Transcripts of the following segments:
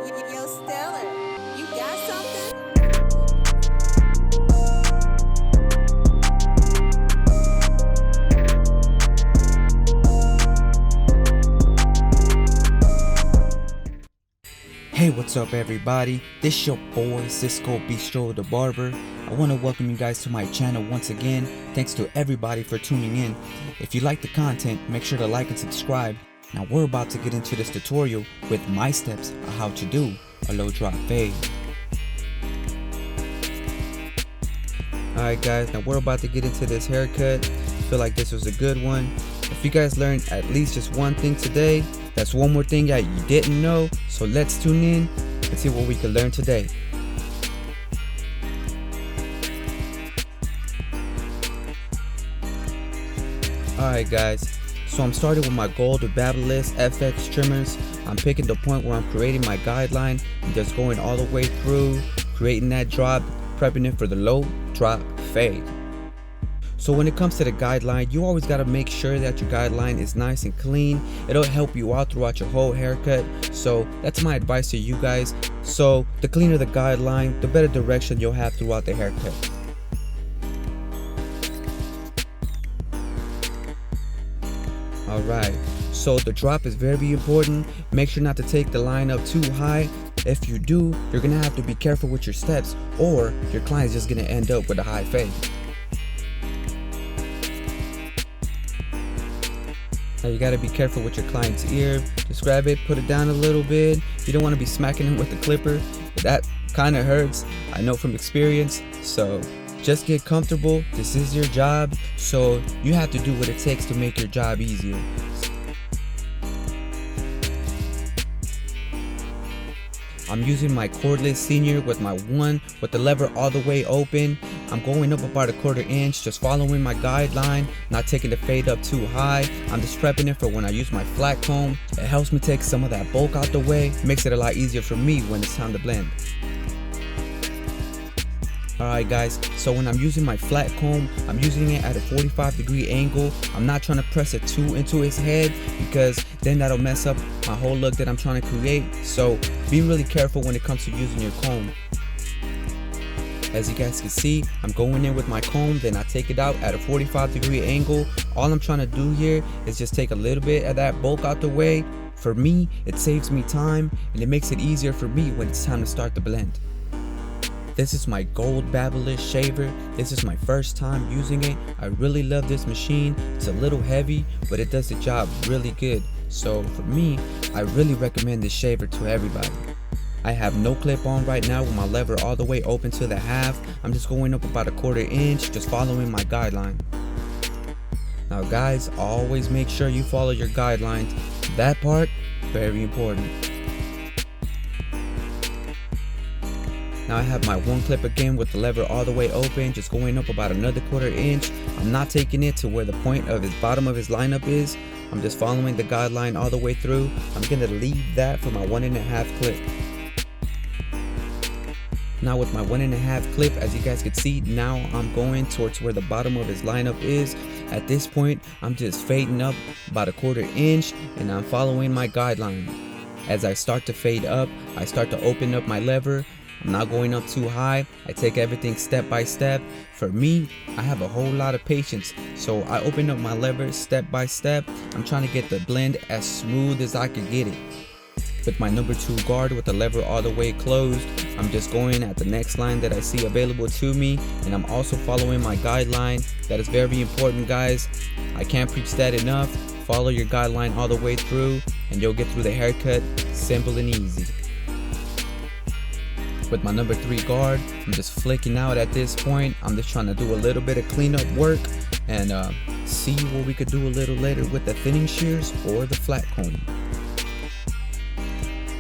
Yo, Stellar, you got something? Hey, what's up everybody? This your boy Cisco Bistro the Barber. I want to welcome you guys to my channel once again. Thanks to everybody for tuning in. If you like the content, make sure to like and subscribe. Now we're about to get into this tutorial with my steps on how to do a low drop fade. Alright guys, now we're about to get into this haircut. I feel like this was a good one. If you guys learned at least just one thing today, that's one more thing that you didn't know. So let's tune in and see what we can learn today. Alright guys, so I'm starting with my gold with Babyliss FX trimmers. I'm picking the point where I'm creating my guideline and just going all the way through, creating that drop, prepping it for the low drop fade. So when it comes to the guideline, you always got to make sure that your guideline is nice and clean. It'll help you out throughout your whole haircut. So that's my advice to you guys. So the cleaner the guideline, the better direction you'll have throughout the haircut. Alright, so the drop is very important. Make sure not to take the line up too high. If you do, you're going to have to be careful with your steps, or your client's just going to end up with a high fade. Now you gotta be careful with your client's ear. Just grab it, put it down a little bit. You don't want to be smacking him with the clipper. That kind of hurts, I know from experience. So just get comfortable. This is your job, so you have to do what it takes to make your job easier. I'm using my cordless senior with my one with the lever all the way open. I'm going up about a 1/4 inch, just following my guideline, not taking the fade up too high. I'm just prepping it for when I use my flat comb. It helps me take some of that bulk out the way, makes it a lot easier for me when it's time to blend. Alright guys, so when I'm using my flat comb, I'm using it at a 45-degree angle. I'm not trying to press it too into his head because then that'll mess up my whole look that I'm trying to create. So be really careful when it comes to using your comb. As you guys can see, I'm going in with my comb, then I take it out at a 45-degree angle. All I'm trying to do here is just take a little bit of that bulk out the way. For me, it saves me time and it makes it easier for me when it's time to start the blend. This is my gold Babyliss shaver. This is my first time using it. I really love this machine. It's a little heavy, but it does the job really good. So for me, I really recommend this shaver to everybody. I have no clip on right now with my lever all the way open to the half. I'm just going up about a 1/4 inch, just following my guideline. Now guys, always make sure you follow your guidelines. That part, very important. Now I have my one clip again with the lever all the way open, just going up about another 1/4 inch. I'm not taking it to where the point of his bottom of his lineup is. I'm just following the guideline all the way through. I'm gonna leave that for my 1.5 clip. Now with my 1.5 clip, as you guys can see, now I'm going towards where the bottom of his lineup is. At this point, I'm just fading up about a 1/4 inch and I'm following my guideline. As I start to fade up, I start to open up my lever. I'm not going up too high. I take everything step by step. For me, I have a whole lot of patience, so I open up my lever step by step. I'm trying to get the blend as smooth as I can get it. With my number 2 guard with the lever all the way closed, I'm just going at the next line that I see available to me, and I'm also following my guideline. That is very important, guys. I can't preach that enough. Follow your guideline all the way through and you'll get through the haircut simple and easy. With my number 3 guard, I'm just flicking out at this point. I'm just trying to do a little bit of cleanup work and see what we could do a little later with the thinning shears or the flat comb.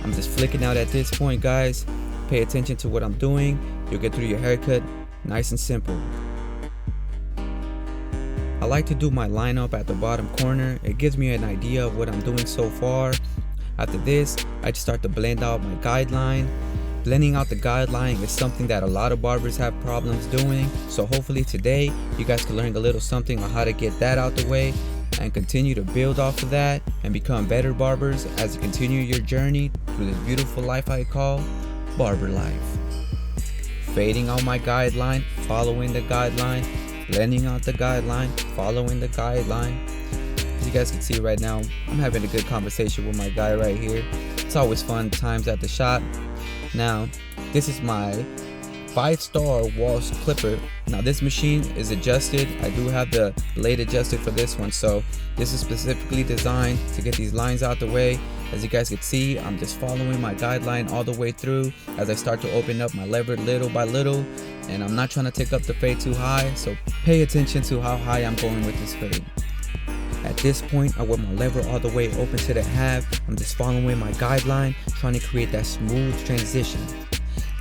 I'm just flicking out at this point, guys. Pay attention to what I'm doing. You'll get through your haircut nice and simple. I like to do my lineup at the bottom corner. It gives me an idea of what I'm doing so far. After this, I just start to blend out my guideline. Blending out the guideline is something that a lot of barbers have problems doing, so hopefully today you guys can learn a little something on how to get that out the way. and continue to build off of that and become better barbers as you continue your journey through this beautiful life I call barber life. Fading out my guideline, following the guideline, blending out the guideline, following the guideline. As you guys can see right now, I'm having a good conversation with my guy right here. It's always fun times at the shop. Now, this is my 5-star Walsh clipper. Now this machine is adjusted. I do have the blade adjusted for this one, so this is specifically designed to get these lines out the way. As you guys can see, I'm just following my guideline all the way through as I start to open up my lever little by little, and I'm not trying to take up the fade too high, so pay attention to how high I'm going with this fade. At this point, I want my lever all the way open to the half. I'm just following my guideline, trying to create that smooth transition.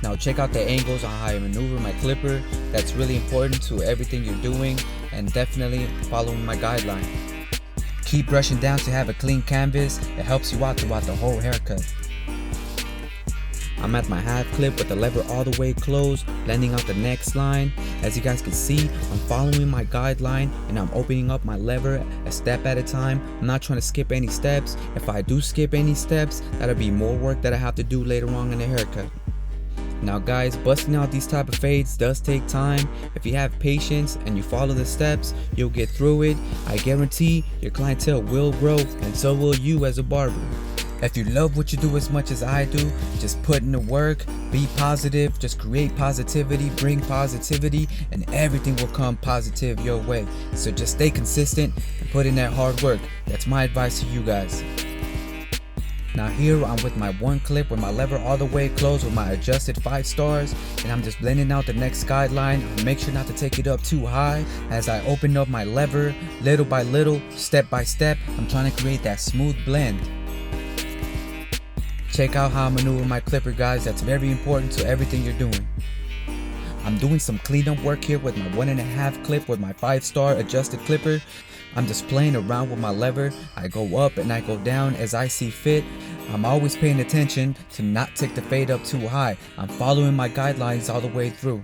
Now check out the angles on how I maneuver my clipper. That's really important to everything you're doing, and definitely following my guideline. Keep brushing down to have a clean canvas. It helps you out throughout the whole haircut. I'm at my half clip with the lever all the way closed, blending out the next line. As you guys can see, I'm following my guideline and I'm opening up my lever a step at a time. I'm not trying to skip any steps. If I do skip any steps, that'll be more work that I have to do later on in the haircut. Now guys, busting out these type of fades does take time. If you have patience and you follow the steps, you'll get through it. I guarantee your clientele will grow, and so will you as a barber. If you love what you do as much as I do, just put in the work, be positive, just create positivity, bring positivity, and everything will come positive your way. So just stay consistent and put in that hard work. That's my advice to you guys. Now here I'm with my one clip with my lever all the way closed with my adjusted 5 stars, and I'm just blending out the next guideline. Make sure not to take it up too high. As I open up my lever little by little, step by step, I'm trying to create that smooth blend. Check out how I maneuver my clipper, guys. That's very important to everything you're doing. I'm doing some cleanup work here with my 1.5 clip with my 5-star adjusted clipper. I'm just playing around with my lever. I go up and I go down as I see fit. I'm always paying attention to not take the fade up too high. I'm following my guidelines all the way through.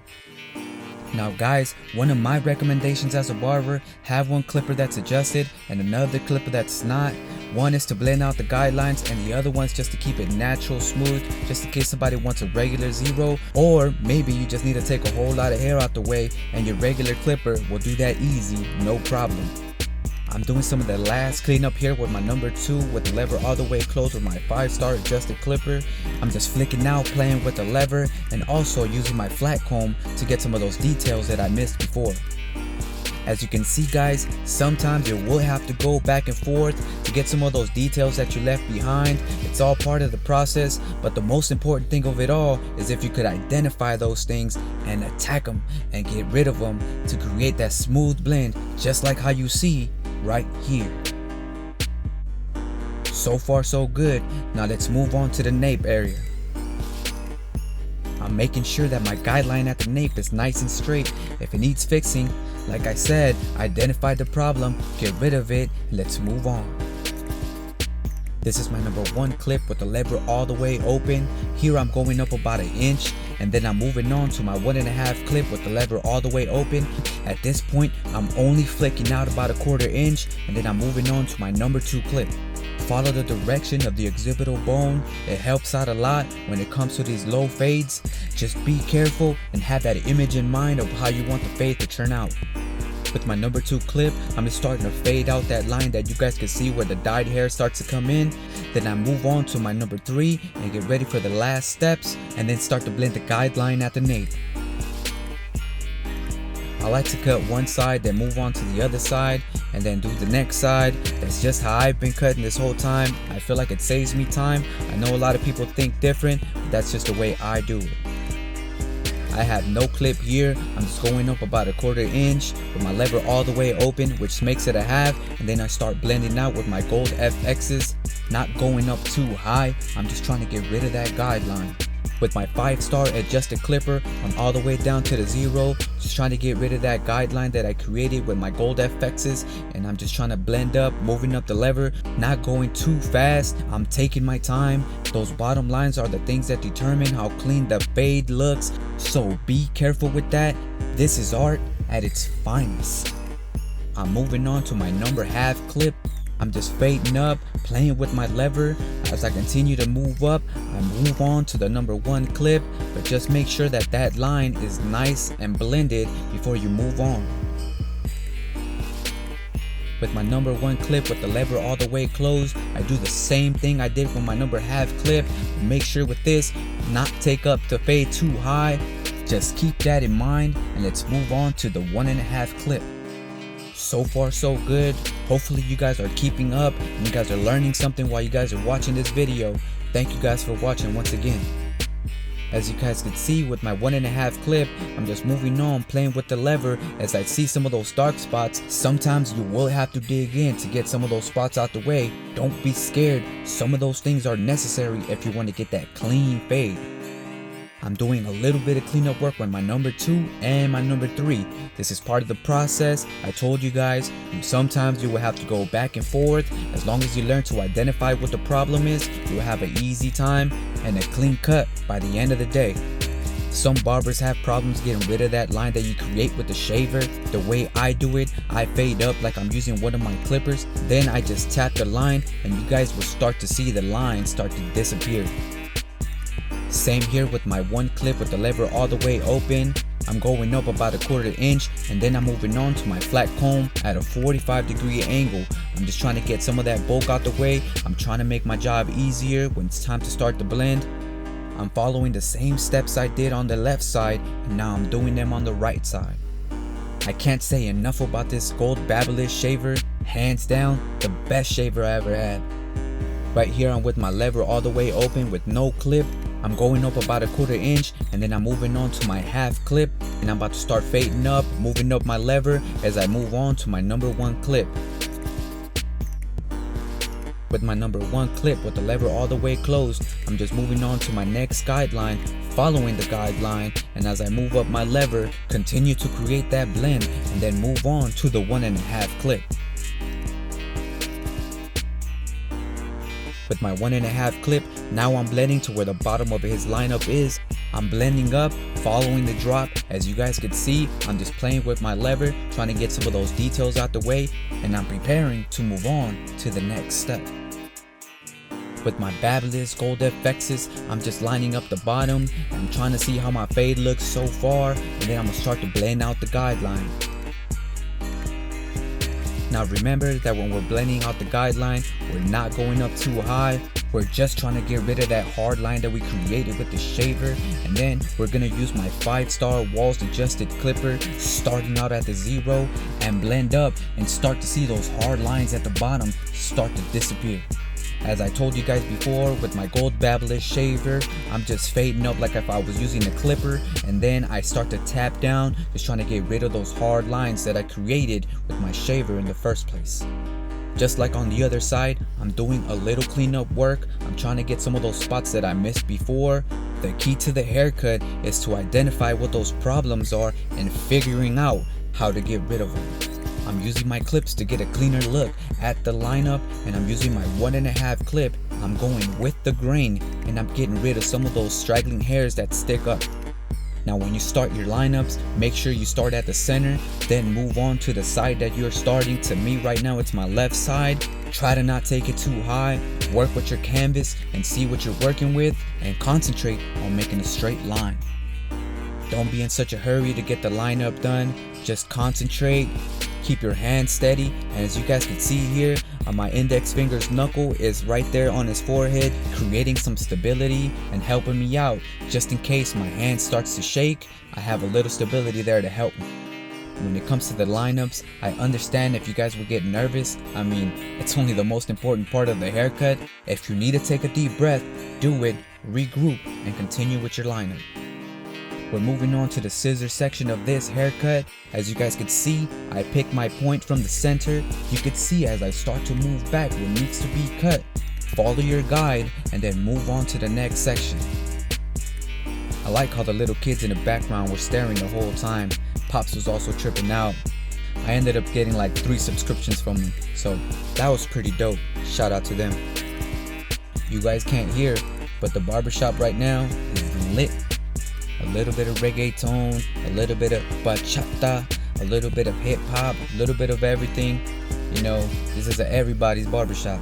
Now guys, one of my recommendations as a barber, have one clipper that's adjusted and another clipper that's not. One is to blend out the guidelines and the other one's just to keep it natural, smooth, just in case somebody wants a regular 0, or maybe you just need to take a whole lot of hair out the way and your regular clipper will do that easy, no problem. I'm doing some of the last cleanup here with my number 2 with the lever all the way closed with my 5-star adjusted clipper. I'm just flicking out, playing with the lever, and also using my flat comb to get some of those details that I missed before. As you can see guys, sometimes you will have to go back and forth to get some of those details that you left behind. It's all part of the process, but the most important thing of it all is if you could identify those things and attack them and get rid of them to create that smooth blend, just like how you see right here. So far so good. Now let's move on to the nape area. I'm making sure that my guideline at the nape is nice and straight. If it needs fixing, like I said, identify the problem, get rid of it, and let's move on. This is my number 1 clip with the lever all the way open. Here I'm going up about 1 inch, and then I'm moving on to my 1.5 clip with the lever all the way open. At this point, I'm only flicking out about 1/4 inch, and then I'm moving on to my number 2 clip. Follow the direction of the occipital bone. It helps out a lot when it comes to these low fades. Just be careful and have that image in mind of how you want the fade to turn out. With my number 2 clip, I'm just starting to fade out that line that you guys can see where the dyed hair starts to come in. Then I move on to my number 3 and get ready for the last steps, and then start to blend the guideline at the nape. I like to cut one side, then move on to the other side, and then do the next side. That's just how I've been cutting this whole time. I feel like it saves me time. I know a lot of people think different, but that's just the way I do it. I have no clip here. I'm just going up about 1/4 inch with my lever all the way open, which makes it 1/2, and then I start blending out with my gold FXs, not going up too high. I'm just trying to get rid of that guideline. With my 5-star adjusted clipper, I'm all the way down to the 0, just trying to get rid of that guideline that I created with my gold FXs, and I'm just trying to blend up, moving up the lever, not going too fast. I'm taking my time. Those bottom lines are the things that determine how clean the fade looks, so be careful with that. This is art at its finest. I'm moving on to my number half clip. I'm just fading up, playing with my lever. As I continue to move up, I move on to the number 1 clip, but just make sure that that line is nice and blended before you move on. With my number 1 clip with the lever all the way closed, I do the same thing I did with my number half clip. Make sure with this, not take up the fade too high. Just keep that in mind, and let's move on to the 1.5 clip. So far so good. Hopefully you guys are keeping up and you guys are learning something while you guys are watching this video. Thank you guys for watching once again. As you guys can see with my 1.5 clip, I'm just moving on, playing with the lever as I see some of those dark spots. Sometimes you will have to dig in to get some of those spots out the way. Don't be scared. Some of those things are necessary if you want to get that clean fade. I'm doing a little bit of cleanup work with my number 2 and my number 3. This is part of the process. I told you guys, sometimes you will have to go back and forth. As long as you learn to identify what the problem is, you will have an easy time and a clean cut by the end of the day. Some barbers have problems getting rid of that line that you create with the shaver. The way I do it, I fade up like I'm using one of my clippers. Then I just tap the line and you guys will start to see the line start to disappear. Same here with my 1 clip with the lever all the way open. I'm going up about a 1/4 inch and then I'm moving on to my flat comb at a 45-degree angle. I'm just trying to get some of that bulk out the way. I'm trying to make my job easier when it's time to start the blend. I'm following the same steps I did on the left side, and now I'm doing them on the right side. I can't say enough about this Gold Babyliss shaver. Hands down, the best shaver I ever had. Right here I'm with my lever all the way open with no clip. I'm going up about a 1/4 inch and then I'm moving on to my half clip, and I'm about to start fading up, moving up my lever as I move on to my number 1 clip. With my number 1 clip with the lever all the way closed, I'm just moving on to my next guideline, following the guideline, and as I move up my lever, continue to create that blend and then move on to the 1.5 clip. With my 1.5 clip, now I'm blending to where the bottom of his lineup is. I'm blending up, following the drop. As you guys can see, I'm just playing with my lever, trying to get some of those details out the way, and I'm preparing to move on to the next step. With my Babyliss Gold FXs, I'm just lining up the bottom. I'm trying to see how my fade looks so far, and then I'm gonna start to blend out the guideline. Now remember that when we're blending out the guideline, we're not going up too high. We're just trying to get rid of that hard line that we created with the shaver, and then we're gonna use my 5-star walls adjusted clipper starting out at the 0 and blend up and start to see those hard lines at the bottom start to disappear. As I told you guys before, with my Gold Babyliss shaver, I'm just fading up like if I was using a clipper, and then I start to tap down, just trying to get rid of those hard lines that I created with my shaver in the first place. Just like on the other side, I'm doing a little cleanup work. I'm trying to get some of those spots that I missed before. The key to the haircut is to identify what those problems are and figuring out how to get rid of them. I'm using my clips to get a cleaner look at the lineup, and I'm using my 1.5 clip. I'm going with the grain and I'm getting rid of some of those straggling hairs that stick up. Now when you start your lineups, make sure you start at the center, then move on to the side that you're starting. To me right now, it's my left side. Try to not take it too high. Work with your canvas and see what you're working with, and concentrate on making a straight line. Don't be in such a hurry to get the lineup done. Just concentrate. Keep your hands steady, and as you guys can see here, my index finger's knuckle is right there on his forehead, creating some stability and helping me out. Just in case my hand starts to shake, I have a little stability there to help me. When it comes to the lineups, I understand if you guys will get nervous. I mean, it's only the most important part of the haircut. If you need to take a deep breath, do it, regroup, and continue with your lineup. We're moving on to the scissor section of this haircut. As you guys can see, I picked my point from the center. You can see as I start to move back what needs to be cut. Follow your guide and then move on to the next section. I like how the little kids in the background were staring the whole time. Pops was also tripping out. I ended up getting like 3 subscriptions from them, so that was pretty dope. Shout out to them. You guys can't hear, but the barbershop right now is lit. A little bit of reggaeton, a little bit of bachata, a little bit of hip hop, a little bit of everything. You know, this is everybody's barbershop.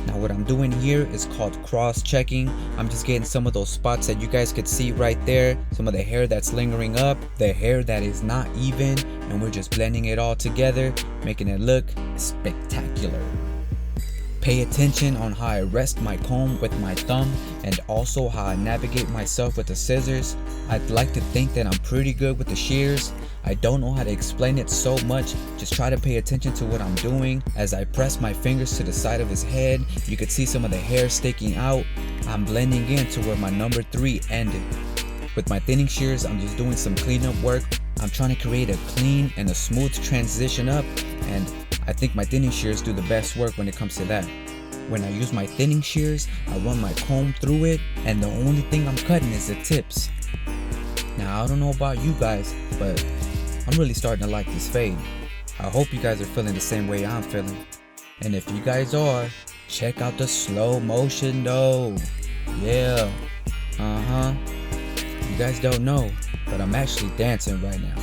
Now what I'm doing here is called cross-checking. I'm just getting some of those spots that you guys could see right there, some of the hair that's lingering up, the hair that is not even, and we're just blending it all together, making it look spectacular. Pay attention on how I rest my comb with my thumb and also how I navigate myself with the scissors. I'd like to think that I'm pretty good with the shears. I don't know how to explain it so much, just try to pay attention to what I'm doing. As I press my fingers to the side of his head, you could see some of the hair sticking out. I'm blending in to where my number 3 ended. With my thinning shears, I'm just doing some cleanup work. I'm trying to create a clean and a smooth transition up, and I think my thinning shears do the best work when it comes to that. When I use my thinning shears, I run my comb through it, and the only thing I'm cutting is the tips. Now I don't know about you guys, but I'm really starting to like this fade. I hope you guys are feeling the same way I'm feeling. And if you guys are, check out the slow motion though. Yeah, you guys don't know, but I'm actually dancing right now.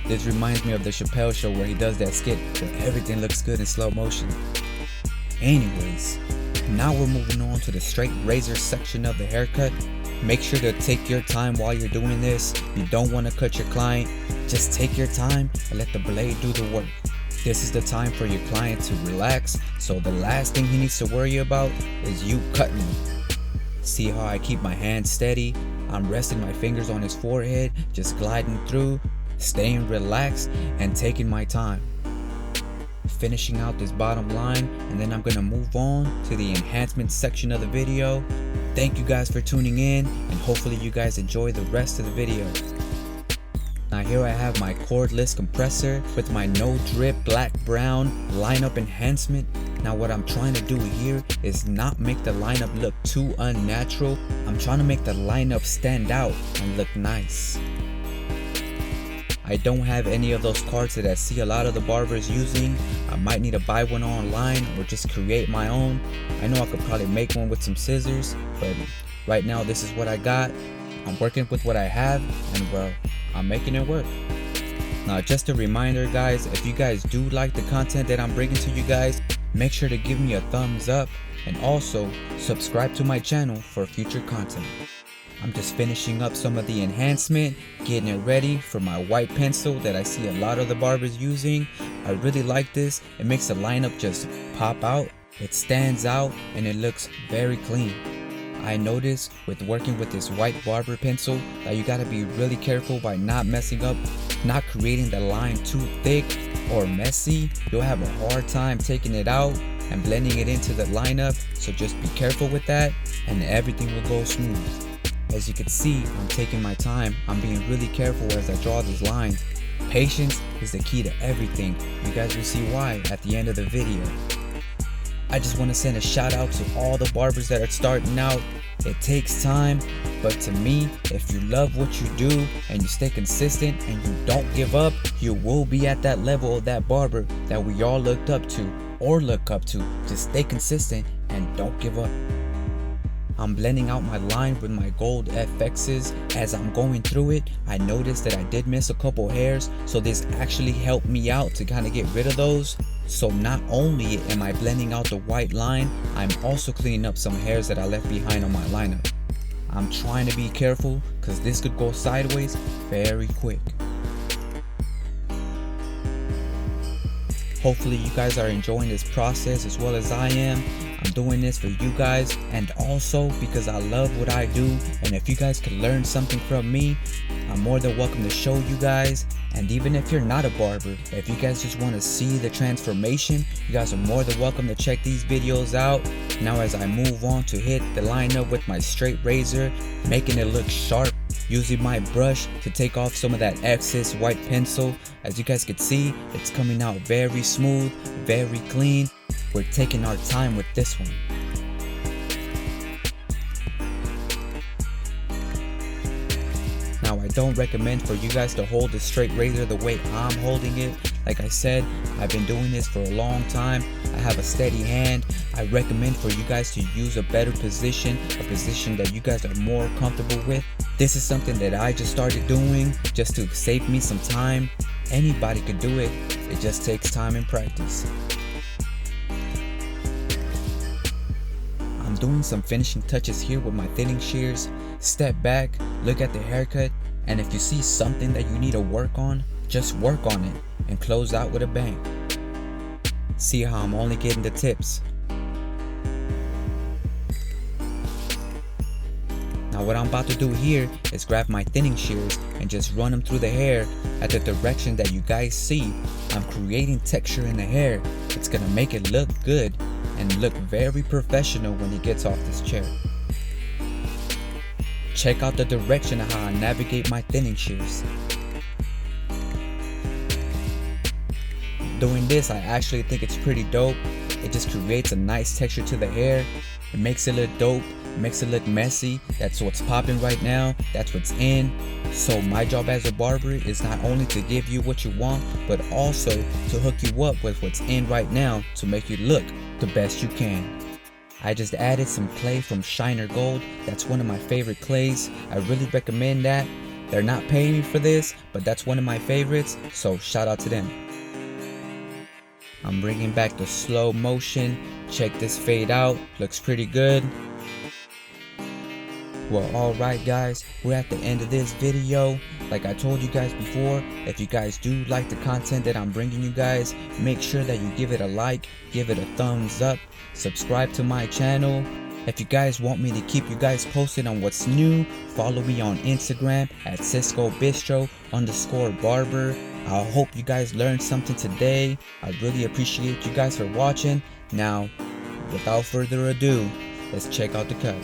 This reminds me of the Chappelle Show where he does that skit where everything looks good in slow motion. Anyways, now we're moving on to the straight razor section of the haircut. Make sure to take your time while you're doing this. You don't want to cut your client. Just take your time and let the blade do the work. This is the time for your client to relax, so the last thing he needs to worry about is you cutting him. See how I keep my hands steady? I'm resting my fingers on his forehead, just gliding through, staying relaxed and taking my time. Finishing out this bottom line, and then I'm gonna move on to the enhancement section of the video. Thank you guys for tuning in, and hopefully you guys enjoy the rest of the video. Now here I have my cordless compressor with my no drip black brown lineup enhancement. Now what I'm trying to do here is not make the lineup look too unnatural. I'm trying to make the lineup stand out and look nice. I don't have any of those cards that I see a lot of the barbers using. I might need to buy one online or just create my own. I know I could probably make one with some scissors, but right now this is what I got. I'm working with what I have, and well, I'm making it work. Now just a reminder guys, if you guys do like the content that I'm bringing to you guys, make sure to give me a thumbs up and also subscribe to my channel for future content. I'm just finishing up some of the enhancement, getting it ready for my white pencil that I see a lot of the barbers using. I really like this. It makes the lineup just pop out. It stands out and it looks very clean. I noticed with working with this white barber pencil that you gotta be really careful by not messing up, not creating the line too thick or messy. You'll have a hard time taking it out and blending it into the lineup, so just be careful with that and everything will go smooth. As you can see, I'm taking my time. I'm being really careful as I draw these lines. Patience is the key to everything. You guys will see why at the end of the video. I just want to send a shout out to all the barbers that are starting out. It takes time, but to me, if you love what you do and you stay consistent and you don't give up, you will be at that level of that barber that we all looked up to or look up to. Just stay consistent and don't give up. I'm blending out my line with my gold FXs. As I'm going through it, I noticed that I did miss a couple hairs, so this actually helped me out to kind of get rid of those. So not only am I blending out the white line, I'm also cleaning up some hairs that I left behind on my lineup. I'm trying to be careful because this could go sideways very quick. Hopefully you guys are enjoying this process as well as I am. I'm doing this for you guys and also because I love what I do, and if you guys could learn something from me, I'm more than welcome to show you guys. And even if you're not a barber, if you guys just want to see the transformation, you guys are more than welcome to check these videos out. Now as I move on to hit the lineup with my straight razor, making it look sharp, using my brush to take off some of that excess white pencil. As you guys can see, it's coming out very smooth, very clean. We're taking our time with this one. Now I don't recommend for you guys to hold the straight razor the way I'm holding it. Like I said, I've been doing this for a long time. I have a steady hand. I recommend for you guys to use a better position, a position that you guys are more comfortable with. This is something that I just started doing just to save me some time. Anybody could do it. It just takes time and practice. I'm doing some finishing touches here with my thinning shears. Step back, look at the haircut, and if you see something that you need to work on, just work on it and close out with a bang. See how I'm only getting the tips. Now what I'm about to do here is grab my thinning shears and just run them through the hair at the direction that you guys see. I'm creating texture in the hair. It's gonna make it look good and look very professional when it gets off this chair. Check out the direction of how I navigate my thinning shears. Doing this, I actually think it's pretty dope. It just creates a nice texture to the hair. It makes it look dope, makes it look messy. That's what's popping right now, that's what's in. So my job as a barber is not only to give you what you want, but also to hook you up with what's in right now to make you look the best you can. I just added some clay from Shiner Gold. That's one of my favorite clays. I really recommend that. They're not paying me for this, but that's one of my favorites, so shout out to them. I'm bringing back the slow motion. Check this fade out, looks pretty good. Well, alright guys, we're at the end of this video. Like I told you guys before, if you guys do like the content that I'm bringing you guys, make sure that you give it a like, give it a thumbs up, subscribe to my channel. If you guys want me to keep you guys posted on what's new, follow me on Instagram at CiscoBistro_barber. I hope you guys learned something today. I really appreciate you guys for watching. Now, without further ado, let's check out the cut.